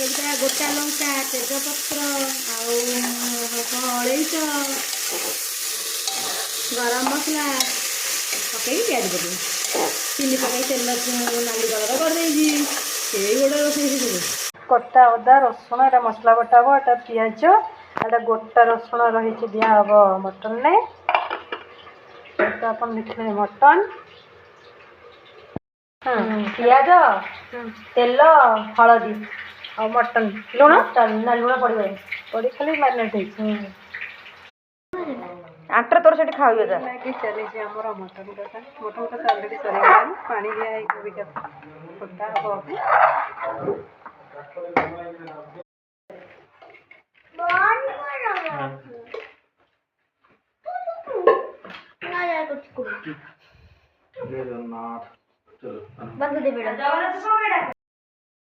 ଏଇଟା ଗୋଟା ଲଙ୍କା ତେଜପତ୍ର ଆଉ ଅଳେଇଚ ଗରମ ମସଲା ପକେଇକି ପିଆଜ ପକେଇବି ଚିନି ପକେଇ ତେଲ ନାଲି କଲର କରିଦେଇଛି ସେଇ ଗୋଟେ ରୋଷେଇ ଶିଖିଲି। କଟା ଅଦା ରସୁଣ ଏଇଟା ମସଲା ବଟା ହବ ଏଇଟା ପିଆଜ ଏଇଟା ଗୋଟା ରସୁଣ ରହିଛି ଦିଆହବ ମଟନରେ ତ ଆପଣ ଦେଖିଲେ ମଟନ ପିଆଜ ତେଲ ହଳଦୀ ଆଉ ମଟନ ଲୁଣ ନା ଲୁଣ ପଡ଼ିବନି ପଡ଼ି ଖାଲି ମ୍ୟାରିନେଟ୍ ହେଇଛି ଆଣ୍ଟରେ ତୋର ସେଠି ଖାଇବେ ଚାଲିଛି ଆମର ମଟନ କଷା ଅଲରେଡ଼ି ସରିଗଲାଣି ପାଣି ଦିଆ ହେଇକି ଫୁଟା ହବ बंद दे बेटा।